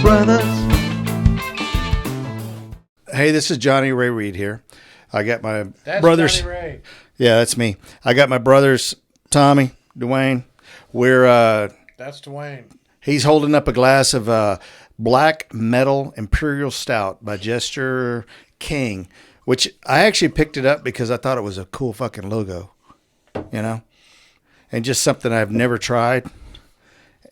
brothers. Hey, this is Johnny Ray Reed here. I got my That's brothers. Johnny Ray. Yeah, that's me. I got my brothers, Tommy, Dwayne. That's Dwayne. He's holding up a glass of Black Metal Imperial Stout by Jester King, which I actually picked it up because I thought it was a cool fucking logo, you know, and just something I've never tried.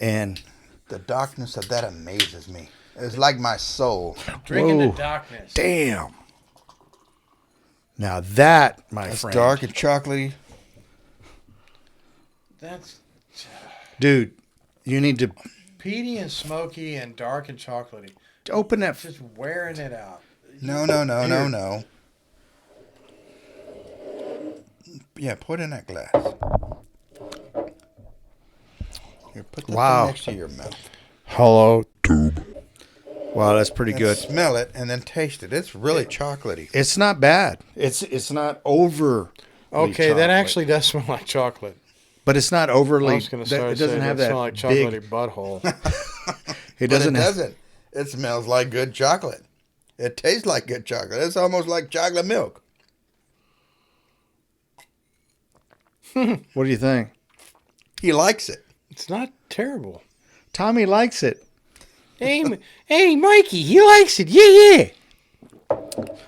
And The darkness of that amazes me. It's like my soul. Drinking Whoa. the darkness. damn. Now that, my It's friend, dark and chocolatey. That's dude, you need to peaty and smoky and dark and chocolatey. open that. Just wearing it out. No. Yeah, put in that glass. Here, put that Wow. thing next to your mouth. Hello. Wow, that's pretty And good. smell it and then taste it. It's really chocolatey. It's not bad. It's not over. Okay, that actually does smell like chocolate. but it's not overly. I was going to start it doesn't saying have it that smell like big. chocolatey butthole. It But doesn't. it have, doesn't. It smells like good chocolate. It tastes like good chocolate. It's almost like chocolate milk. What do you think? He likes it. It's not terrible. Tommy likes it. Hey, Mikey, he likes it. Yeah.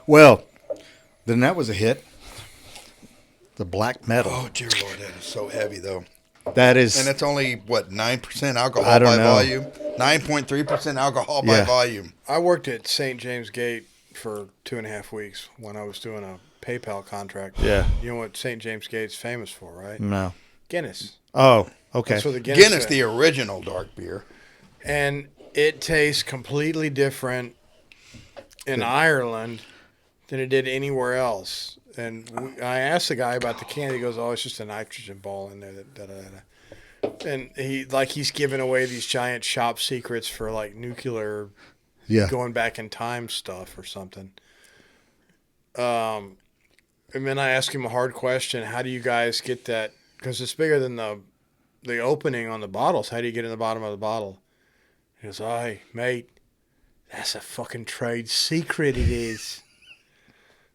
Well, then that was a hit. The Black Metal. Oh, dear Lord, that is so heavy, though. That is. And it's only, 9% alcohol I don't by know. volume? 9.3% alcohol by Yeah. volume. I worked at St. James Gate for 2.5 weeks when I was doing a PayPal contract. Yeah. You know what St. James Gate's famous for, right? No. Guinness. Oh, okay. That's what the Guinness. Guinness, the original dark beer. And it tastes completely different in Ireland than it did anywhere else. And I asked the guy about the can. He goes, "Oh, it's just a nitrogen ball in there." And he's giving away these giant shop secrets for like nuclear Yeah. going back in time stuff or something. And then I asked him a hard question: how do you guys get that? Because it's bigger than the opening on the bottles. How do you get in the bottom of the bottle? He goes, "Hey, mate, that's a fucking trade secret. It is."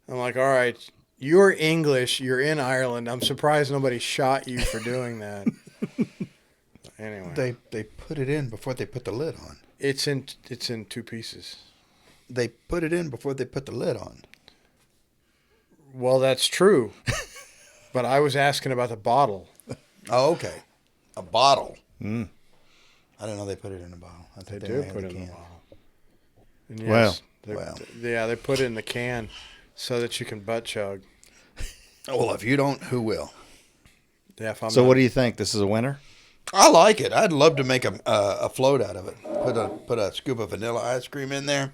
I'm like, "All right, you're English. You're in Ireland. I'm surprised nobody shot you for doing that." Anyway, They put it in before they put the lid on. it's in 2 pieces. They put it in before they put the lid on. Well, that's true, but I was asking about the bottle. Oh, okay. A bottle. I didn't know they put it in a bottle. I They thought do only had put a it in the can. bottle. And Well. they put it in the can so that you can butt chug. Well, if you don't, who will? Yeah, if I'm So not- what do you think? This is a winner? I like it. I'd love to make a float out of it. Put a scoop of vanilla ice cream in there.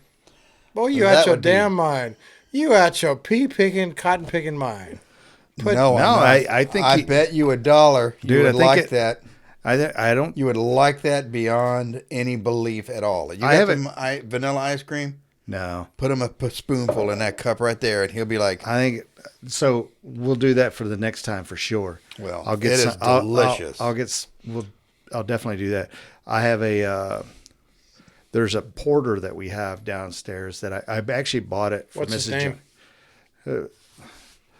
Boy, you That out your would be- damn mind. You out your pea-picking, cotton-picking mind. No, No, I'm not. I think I he- bet you $1 you Dude, I would think like it- that. I don't. You would like that beyond any belief at all. You I got haven't- them vanilla ice cream? No. Put him a spoonful in that cup right there, and he'll be like, I think so. We'll do that for the next time for sure. Well, I'll get it is some, I'll- delicious. I'll definitely do that. I have there's a porter that we have downstairs that I actually bought it for What's his Mrs. name?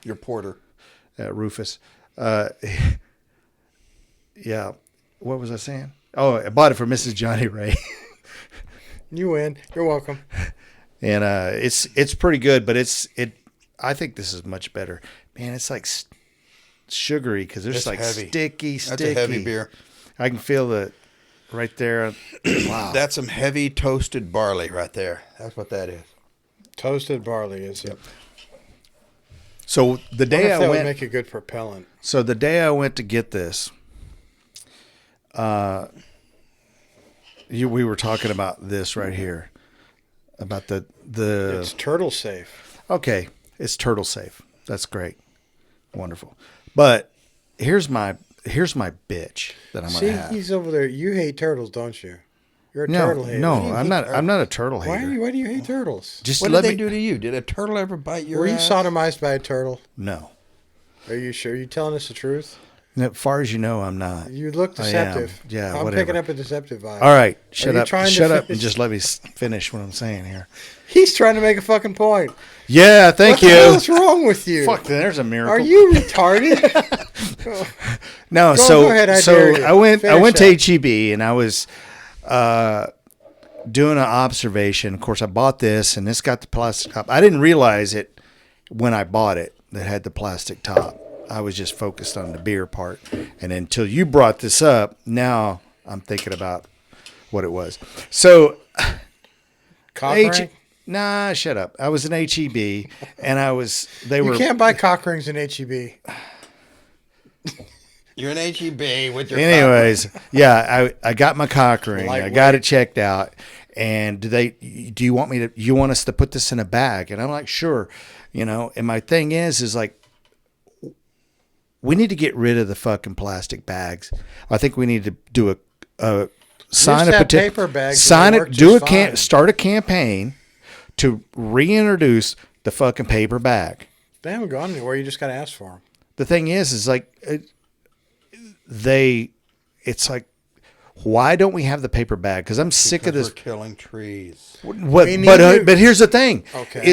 your porter. Rufus. Yeah. What was I saying? Oh, I bought it for Mrs. Johnny Ray. You win. You're welcome. And it's pretty good, but I think this is much better. Man, it's like sugary because there's It's like heavy. sticky. That's a heavy beer. I can feel the right there. Wow. That's some heavy toasted barley right there. That's what that is. Toasted barley is it? So the I day wonder if I that would went, make a good propellant. so the day I went to get this, we were talking about this right here, about the It's turtle safe. okay, it's turtle safe. That's great, wonderful. But here's my bitch that I'm See, gonna have. he's over there. You hate turtles, don't you? You're a No, turtle hater. no, Why do you I'm hate not. turtles? I'm not a turtle hater. Why do you hate turtles? Just What let did me they do to you? Did a turtle ever bite your Were you ass? sodomized by a turtle? No, Are you sure? Are you telling us the truth? As far as you know, I'm not. You look I am. deceptive. Yeah, I'm whatever. picking up a deceptive vibe. All right, shut you up. trying to Shut up and finish? just let me finish what I'm saying here. He's trying to make a fucking point. Yeah, thank What the hell you. is wrong with you? Fuck, there's a miracle. Are you retarded? No, go ahead, I dare you. I went Finish to up. HEB and I was doing an observation. Of course, I bought this and this got the plastic top. I didn't realize it when I bought it that had the plastic top. I was just focused on the beer part. And until you brought this up, now I'm thinking about what it was. So Cock H- ring? nah, shut up. I was in HEB and they You were can't buy cock rings in HEB. You're an HEB with your. anyways, yeah, I got my cock ring. I Lightweight. got it checked out. And do you want us to put this in a bag? And I'm like, sure. And my thing is like, we need to get rid of the fucking plastic bags. I think we need to do a sign Used to a have petition, paper bags, sign and they it, worked do a just fine. start a campaign to reintroduce the fucking paper bag. They haven't gone anywhere. You just got to ask for them. The thing is like it's like, why don't we have the paper bag? Because I'm sick of this. We're killing trees. What, We need but to- but here's the thing: Okay.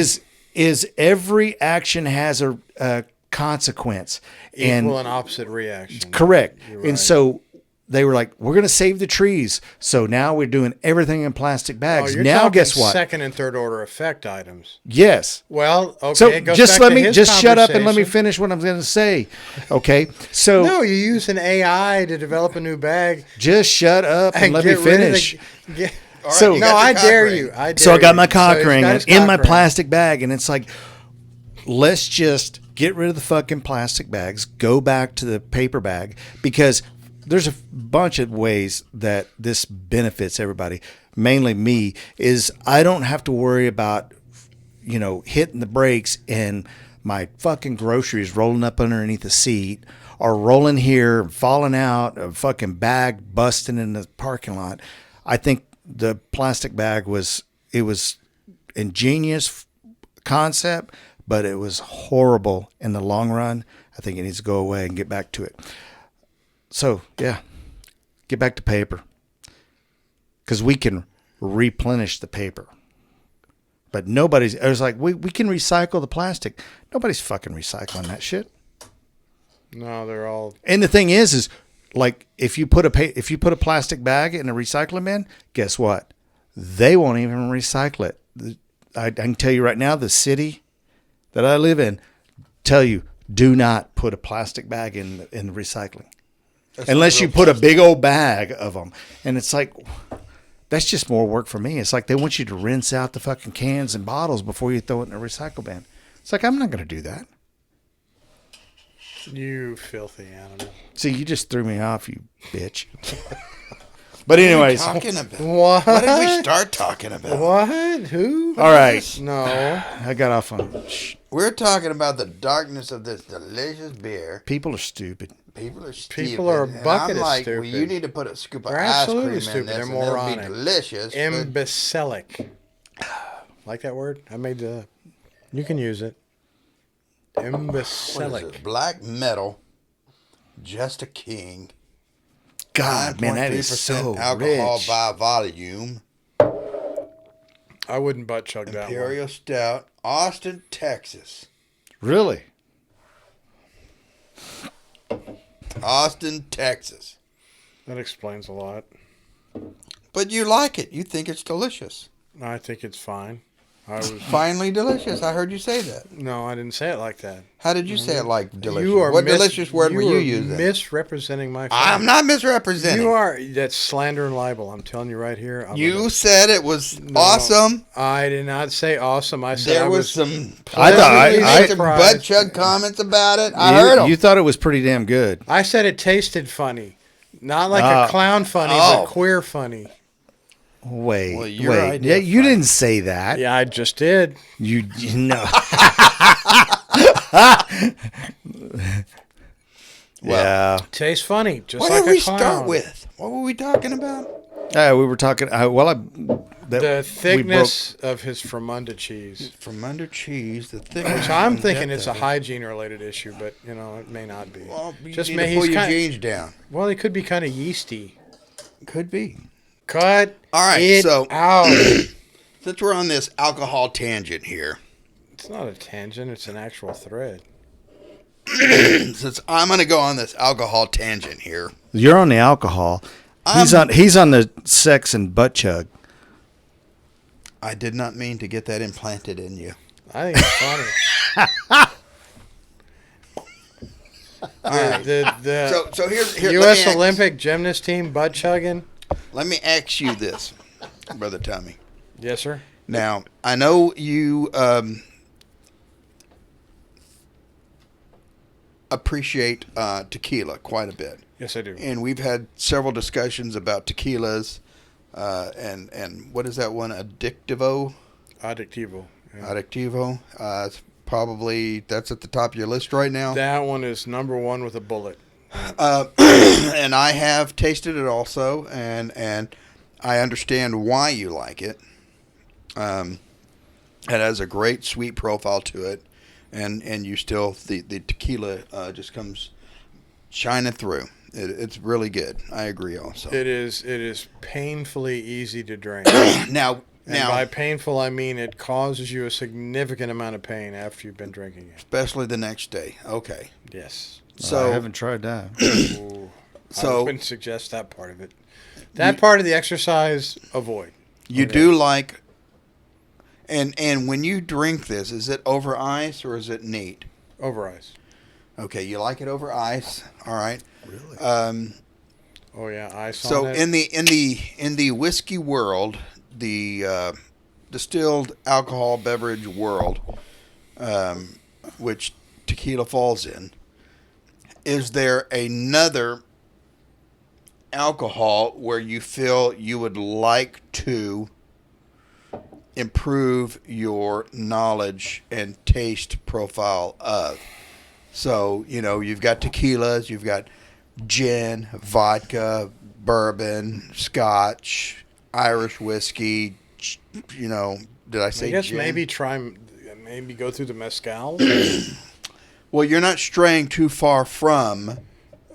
is every action has a consequence, Equal and opposite reaction. correct. You're And right. so they were like, "We're going to save the trees." So now we're doing everything in plastic Oh, bags. you're Now, talking guess what? second and third order effect items. Yes. Well, okay. So it goes just back let to me his just shut up and let me conversation. finish what I'm going to say. Okay. So No, you use an AI to develop a new bag just shut up and let me get rid of the- finish. get- All right, So- you no, got I your cock dare ring. you. I dare So I got you. my cock he's ring got his in cock my ring. plastic bag, and it's like, let's just get rid of the fucking plastic bags, go back to the paper bag, because there's a bunch of ways that this benefits everybody, mainly me, is I don't have to worry about, hitting the brakes and my fucking groceries rolling up underneath the seat or rolling here, falling out, a fucking bag busting in the parking lot. I think the plastic bag was ingenious concept, but it was horrible in the long run. I think it needs to go away and get back to it. So, yeah, get back to paper. Because we can replenish the paper. But it was like, we can recycle the plastic. Nobody's fucking recycling that shit. No, they're all. And the thing is like, if you put a plastic bag in a recycling bin, guess what? They won't even recycle it. I can tell you right now, the city that I live in, tell you, do not put a plastic bag in the recycling. That's Unless not you real put a plastic. big old bag of them. And it's like, that's just more work for me. It's like they want you to rinse out the fucking cans and bottles before you throw it in a recycle bin. It's like, I'm not going to do that. You filthy animal. See, you just threw me off, you bitch. But anyways, all Talking about. What? What did we start talking about? What? Who? right. No. I got off on. We're talking about the darkness of this delicious beer. People are stupid. People are stupid. People are a and bucket I'm of like, well, you stupid. need to put a scoop of They're ice cream absolutely in stupid. this, They're and it'll be moronic. delicious. but Imbecilic. Like that word? I made the. You can use it. what is Imbecilic. it? Black metal, just a king. God, man, that is 9.3% so alcohol rich. by volume. I wouldn't butt chug that one. Imperial Stout, Austin, Texas. Really? Austin, Texas. That explains a lot. But you like it. You think it's delicious. I think it's fine. I was. Finally delicious. I heard you say that. No, I didn't say it like that. How did you say it like delicious? You are What delicious word were you using? Misrepresenting my. I'm feelings. not misrepresenting. You are. That's slander and libel. I'm telling you right here. You said it was awesome. I did not say awesome. I said There I was some. I thought- pleasantly I- made some surprised. butt chug comments about it. I heard them. You thought it was pretty damn good. I said it tasted funny, not like Ah. a clown funny, Oh. but queer funny. Wait, Well, your wait. idea Yeah, you of didn't say that. Yeah, I just did. You know. yeah. Tastes funny, just What like did a we clown. start with? What were we talking about? We were talking. that The we broke. thickness of his Fremunda cheese. From under cheese, the thing. Which I'm thinking it's a hygiene related issue, but it may not be. Well, you Just need may to pull he's your kind. jeans down. Well, he could be kind of yeasty. Could be. Cut. All right, it so- out. Since we're on this alcohol tangent here, It's not a tangent. It's an actual thread. since I'm going to go on this alcohol tangent here, You're on the alcohol. He's on the sex and butt chug. I did not mean to get that implanted in you. I think it's funny. All right. The So here's let U.S. me ask- Olympic gymnast team butt chugging. Let me ask you this, Brother Tommy. Yes, sir. Now, I know you appreciate tequila quite a bit. Yes, I do. And we've had several discussions about tequilas and what is that one? Addictivo? Addictivo. Yeah. Addictivo. It's probably, that's at the top of your list right now. That one is number one with a bullet. And I have tasted it also, and I understand why you like it. It has a great sweet profile to it, and you still the tequila just comes shining through. It's really good. I agree. Also, It is painfully easy to drink. now And by painful, I mean it causes you a significant amount of pain after you've been drinking it. especially the next day. Okay, Yes. so I haven't tried that. Ooh, I So- wouldn't suggest that part of it. That part of the exercise, avoid. you Okay. do like, and when you drink this, is it over ice or is it neat? Over ice. Okay, you like it over ice. All right. Really? Oh yeah, ice So on it. in the whiskey world, the distilled alcohol beverage world, which tequila falls in, is there another alcohol where you feel you would like to improve your knowledge and taste profile of? So, you've got tequilas, you've got gin, vodka, bourbon, scotch, Irish whiskey, did I say I guess gin? maybe go through the mezcal. Well, you're not straying too far from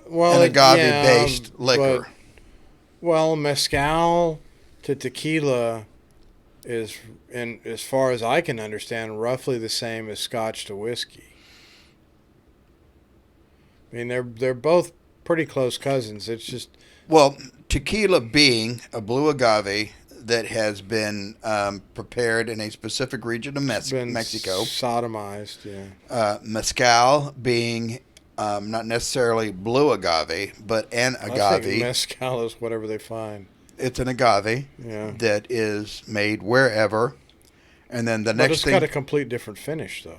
Well, an agave-based liquor. Well, mezcal to tequila is, and as far as I can understand, roughly the same as scotch to whiskey. I mean, they're both pretty close cousins. It's just Well, tequila being a blue agave that has been prepared in a specific region of been Mexico. sodomized. Yeah, Mezcal being not necessarily blue agave, but an I think agave. mezcal is whatever they find. It's an agave Yeah, that is made wherever. And then the but next it's thing, got a complete different finish, though.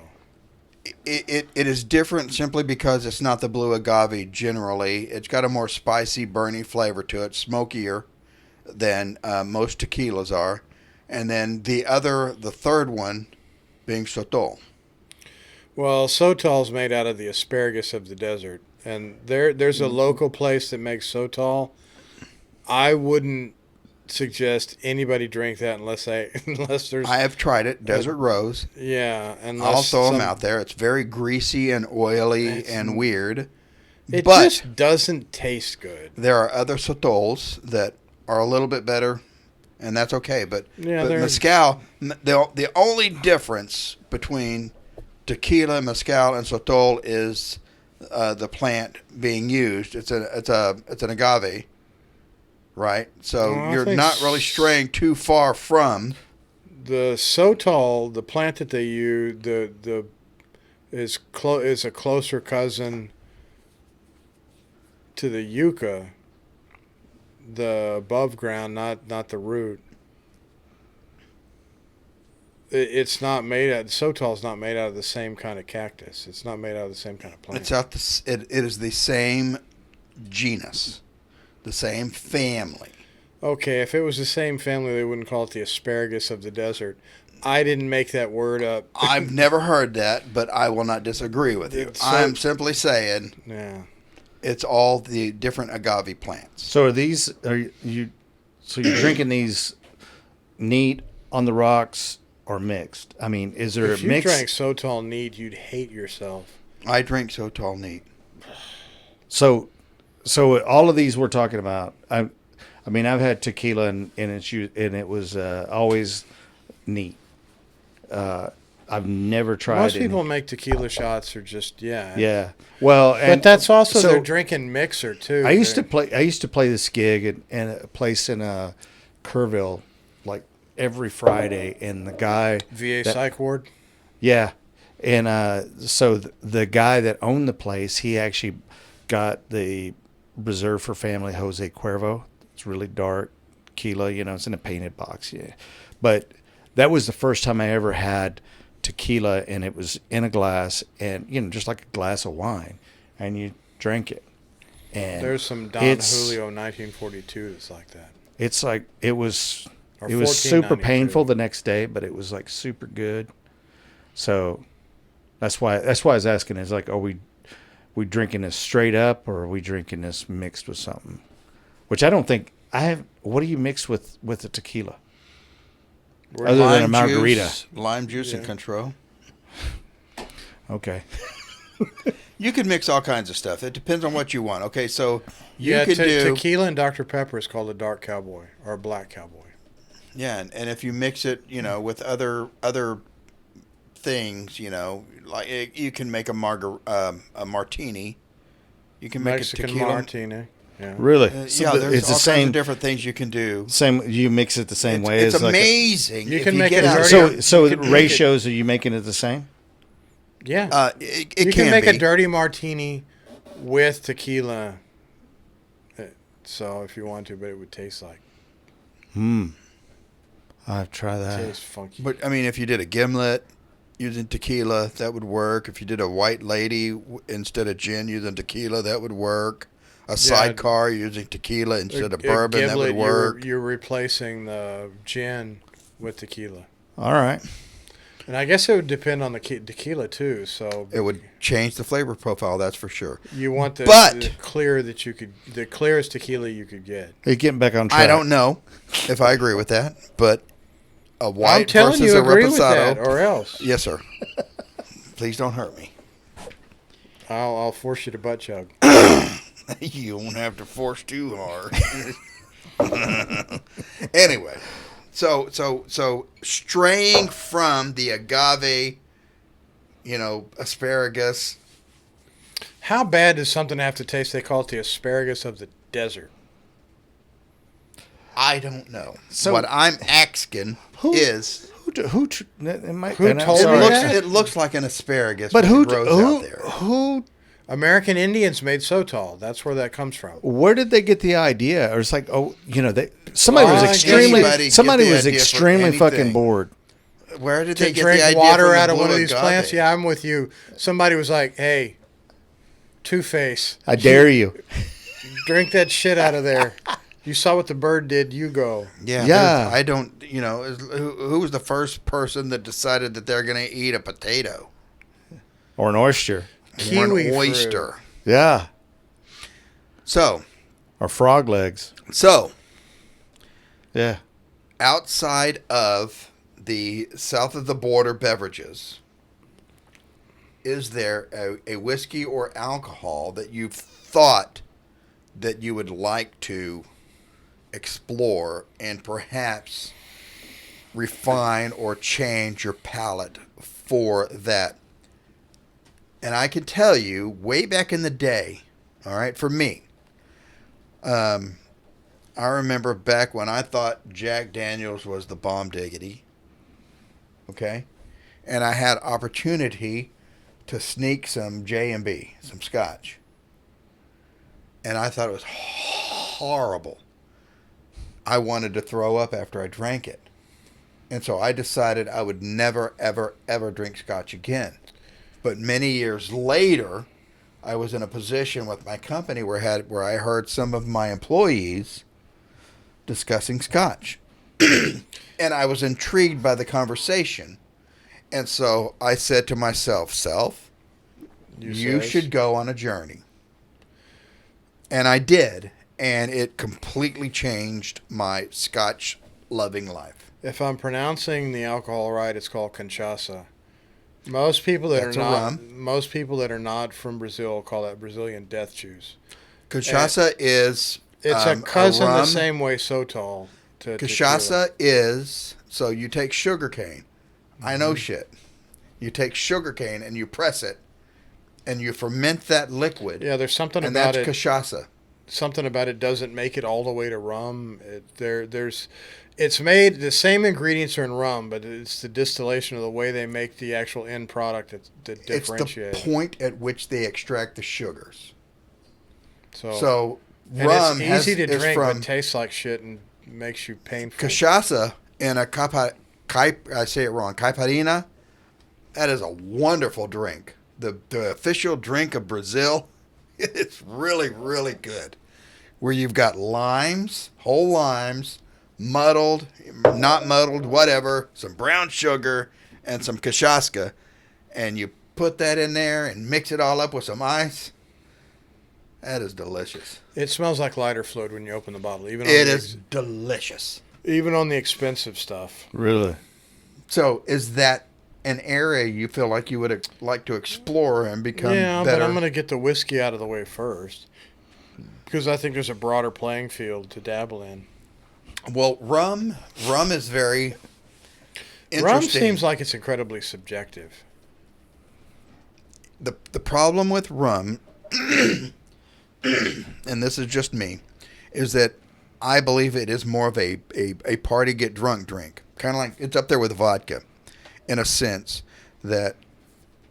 it is different simply because it's not the blue agave generally. It's got a more spicy, burny flavor to it, smokier than most tequilas are. And then the third one being Sotol. Well, Sotol's made out of the asparagus of the desert, and there's a local place that makes Sotol. I wouldn't suggest anybody drink that unless there's I have tried it, Desert Rose. unless I'll throw them some- out there. It's very greasy and oily and weird. It but just doesn't taste good. there are other Sotols that are a little bit better, and that's okay. But they're- mezcal, the only difference between tequila, mezcal, and Sotol is the plant being used. It's an agave, right? So Well, I you're think not really straying too far from. The Sotol, the plant that they use, is a closer cousin to the yucca, the above ground, not the root. It's not made out. Sotol's not made out of the same kind of cactus. It's not made out of the same kind of plant. It's out it is the same genus, the same family. Okay, if it was the same family, they wouldn't call it the asparagus of the desert. I didn't make that word up. I've never heard that, but I will not disagree with you. So- I'm simply saying Yeah. it's all the different agave plants. So are these? So you're drinking these neat, on the rocks, or mixed? I mean, is there If a you mix? drank so tall neat, you'd hate yourself. I drink so tall neat. So all of these we're talking about. I mean, I've had tequila and it was always neat. I've never tried. Most any- people make tequila shots or just Yeah. Well, and But that's also so their drinking mixer too. I used to play this gig in a place in Kerrville, like every Friday, and the guy VA that- psych ward. Yeah, and so the guy that owned the place, he actually got the Reserve for Family Jose Cuervo. It's really dark tequila, it's in a painted box. Yeah, but that was the first time I ever had tequila, and it was in a glass, and just like a glass of wine, and you drank it. And There's some Don Julio 1942 that's like that. It's like it was. Or It was super 1492. painful the next day, but it was like super good. So that's why I was asking. Is like, are we drinking this straight up, or are we drinking this mixed with something? Which I don't think I have. What do you mix with the tequila? Other than a margarita. Lime juice and Contro. Okay. You can mix all kinds of stuff. It depends on what you want. Okay, so you Yeah, could do tequila and Dr. Pepper is called a dark cowboy or a black cowboy. yeah, and if you mix it, with other things, like you can make a martini. You can make Mexican a tequila. martini. Yeah. Really? There's it's all the kinds same. of different things you can do. Same. You mix it the same way. It's as like amazing. You if can make get it out- dirty. so You can make ratios. Are you making it the same? Yeah. It you can can make be. a dirty martini with tequila. So if you want to, but it would taste like I've tried that. taste funky. But I mean, if you did a gimlet using tequila, that would work. If you did a white lady instead of gin using tequila, that would work. A sidecar using tequila instead of bourbon, that would Giblet, work. You're replacing the gin with tequila. All right. And I guess it would depend on the tequila too. So It would change the flavor profile, that's for sure. you want the But- the clearest tequila you could get. You're getting back on track. I don't know if I agree with that, but a white I'm telling versus you, a agree with reposado. that, or else Yes, sir. Please don't hurt me. I'll force you to butt chug. You won't have to force too hard. Anyway, so straying from the agave, asparagus. How bad does something have to taste? They call it the asparagus of the desert. I don't know. So- what I'm asking is, Who told it you that? looks like an asparagus, But when it grows out there. who? American Indians made sotol. That's where that comes from. Where did they get the idea? Or it's like, somebody Well, was anybody extremely get the idea for extremely fucking anything. bored. Where did To they get drink the idea water from the out of one blue of these agave? plants? Yeah, I'm with you. Somebody was like, "Hey, Two-Face, I dare you. drink that shit out of there. You saw what the bird did. You go." Yeah, Yeah. I don't. Who was the first person that decided that they're going to eat a potato Or an oyster. or Kiwi an fruit. oyster? Yeah. So, Or frog legs. Yeah. outside of the south of the border beverages, is there a whiskey or alcohol that you've thought that you would like to explore and perhaps refine or change your palate for that? And I can tell you, way back in the day, all right, for me, I remember back when I thought Jack Daniels was the bomb diggity, okay? And I had opportunity to sneak some J&B, some scotch. And I thought it was horrible. I wanted to throw up after I drank it. And so I decided I would never, ever, ever drink scotch again. But many years later, I was in a position with my company where I heard some of my employees discussing scotch. And I was intrigued by the conversation. And so I said to myself, you says. should go on a journey. And I did. And it completely changed my scotch loving life. If I'm pronouncing the alcohol right, it's called cachaça. Most people that That's are a not rum. most people that are not from Brazil call that Brazilian death juice. Cachaça is It's a cousin the rum. same way Sotol to tequila. Cachaça is, so you take sugar cane. I know shit. You take sugar cane and you press it and you ferment that liquid. Yeah, there's something And about that's it. cachaça. Something about it doesn't make it all the way to rum. It's made the same ingredients are in rum, but it's the distillation of the way they make the actual end product that It's the differentiates. point at which they extract the sugars. So, So and rum it's easy to is drink, from but tastes like shit and makes you painful. cachaça in a I say it wrong, caipirinha. That is a wonderful drink. The official drink of Brazil. It's really, really good. Where you've got limes, whole limes, muddled, not muddled, whatever, some brown sugar, and some cachaça. And you put that in there and mix it all up with some ice. That is delicious. It smells like lighter fluid when you open the bottle. Even It is delicious. even on the expensive stuff. Really? So is that an area you feel like you would like to explore and become Yeah, better? but I'm going to get the whiskey out of the way first because I think there's a broader playing field to dabble in. Well, rum is very interesting. Rum seems like it's incredibly subjective. The problem with rum, and this is just me, is that I believe it is more of a party get drunk drink. Kind of like it's up there with vodka, in a sense that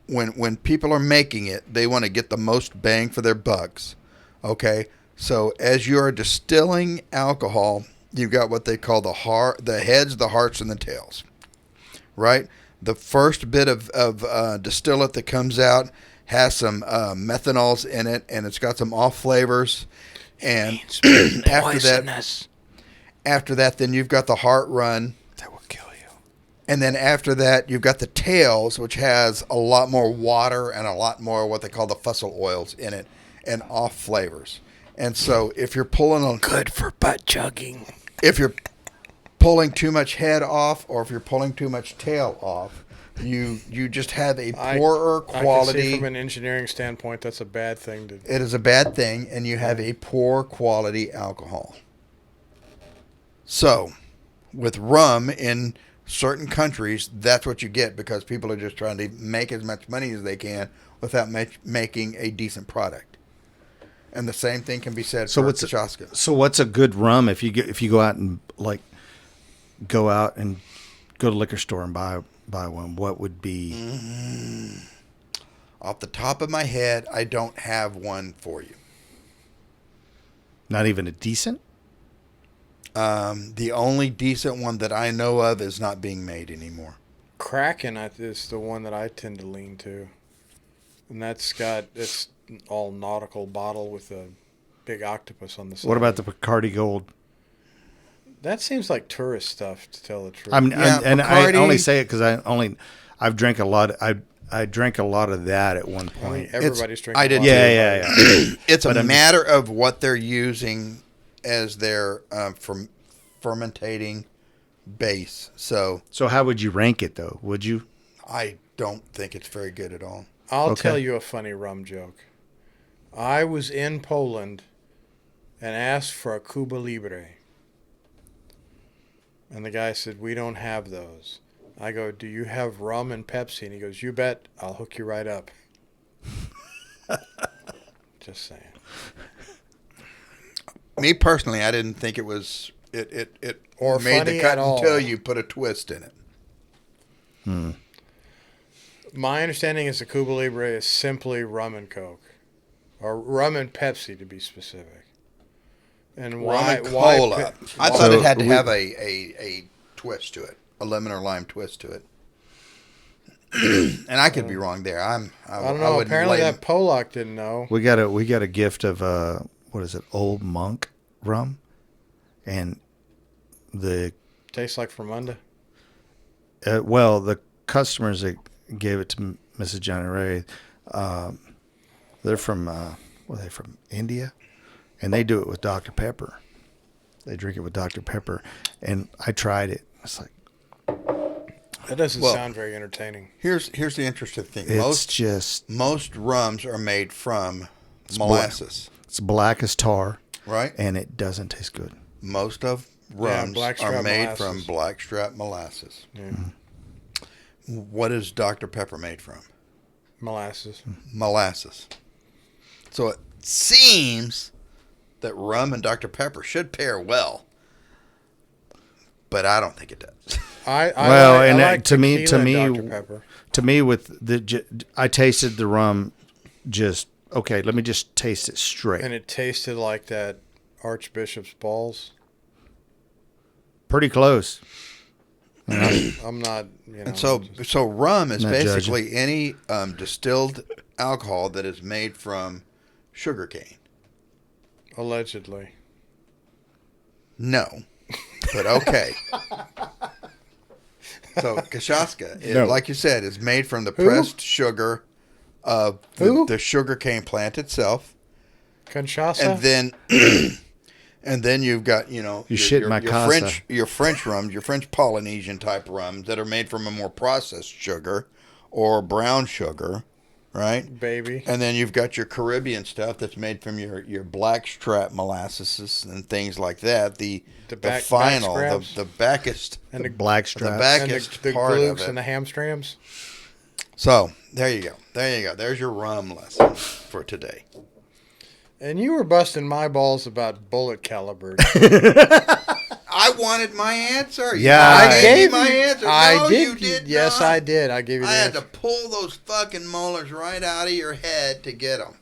when people are making it, they want to get the most bang for their bucks. Okay, so as you are distilling alcohol, you've got what they call the heads, the hearts, and the tails. Right? The first bit of distillate that comes out has some methanols in it, and it's got some off flavors. And after that, then you've got the heart run. That will kill you. And then after that, you've got the tails, which has a lot more water and a lot more what they call the fusel oils in it and off flavors. And so if you're pulling on Good for butt chugging. if you're pulling too much head off or if you're pulling too much tail off, you just have a poorer I can see quality. from an engineering standpoint, that's a bad thing to. It is a bad thing, and you have a poor quality alcohol. So, with rum in certain countries, that's what you get because people are just trying to make as much money as they can without making a decent product. And the same thing can be said for cachaça. So what's a good rum if you go out and go to the liquor store and buy one? What would be? Off the top of my head, I don't have one for you. Not even a decent? The only decent one that I know of is not being made anymore. Kraken is the one that I tend to lean to. And it's all nautical bottle with a big octopus on the side. What about the Bacardi Gold? That seems like tourist stuff, to tell the truth. I Bacardi- only say it because I've drank a lot. I drank a lot of that at one I mean, point. everybody's drinking. I did a lot. too. Yeah. It's But a I'm matter of what they're using as their fermentating base. So So how would you rank it though? Would you? I don't think it's very good at all. I'll Okay. tell you a funny rum joke. I was in Poland and asked for a Cuba Libre. And the guy said, "We don't have those." I go, "Do you have rum and Pepsi?" And he goes, "You bet. I'll hook you right up." Just saying. Me personally, I didn't think it was it Or made funny the cut at all. until you put a twist in it. My understanding is the Cuba Libre is simply rum and Coke. Or rum and Pepsi, to be specific. And why? Rum and cola. I thought So it had to we- have a twist to it, a lemon or lime twist to it. And I could be wrong there. I I don't know. wouldn't Apparently blame- that Polak didn't know. We got a gift of what is it? Old Monk rum, and the Tastes like Fermunda. the customers that gave it to Mrs. Johnny Ray, they're from where are they from? India, and they do it with Dr. Pepper. They drink it with Dr. Pepper, and I tried it. It's like That doesn't Well, sound very entertaining. Here's the interesting thing. it's just Most rums are made from black. molasses, it's black as tar, right? and it doesn't taste good. Most of rums blackstrap are made molasses. from blackstrap molasses. Yeah. What is Dr. Pepper made from? Molasses. Molasses. So it seems that rum and Dr. Pepper should pair well, but I don't think it does. Well, like to me- tequila and Dr. Pepper. To me, I tasted the rum. Just okay. Let me just taste it straight. And it tasted like that Archbishop's balls. Pretty close. I'm not, And so rum is Not basically any distilled alcohol that is made from sugarcane. allegedly. No, but okay. So Kashasca, No. like you said, is made from the pressed sugar of the sugarcane plant itself, Conchasa? and then you've got You shit my casa. your French rums, your French Polynesian type rums that are made from a more processed sugar or brown sugar, right? Baby. And then you've got your Caribbean stuff that's made from your blackstrap molasses and things like that. The final, backstraps? the backest, And the Black the strap. backest the part of glutes it. and the hamstrams. So there you go. There's your rum lesson for today. And you were busting my balls about bullet caliber. I wanted my answer. Yeah. I gave me my you- answer. I No, did. you did Yes, not. I did. I gave you the I had to answer. pull those fucking molars right out of your head to get them.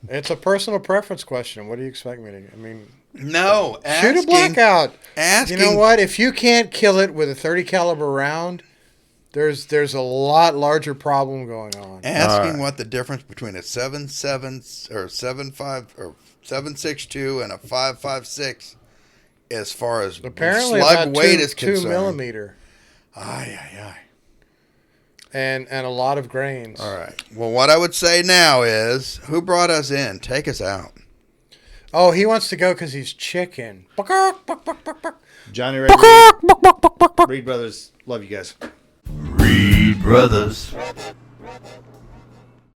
It's a personal preference question. What do you expect me to? I mean, No, shoot a blackout. Asking, You know what? If you can't kill it with a 30 caliber round, there's a lot larger problem going on. Asking what the difference between a 7.7 or 7.5 or 7.62 and a 5.56 as far as Apparently, slug about weight two, is 2 concerned. millimeter Aye. and a lot of grains. All right. Well, what I would say now is, who brought us in? Take us out. Oh, he wants to go because he's chicken. Johnny Ray Reed Brothers. Love you guys. Reed Brothers.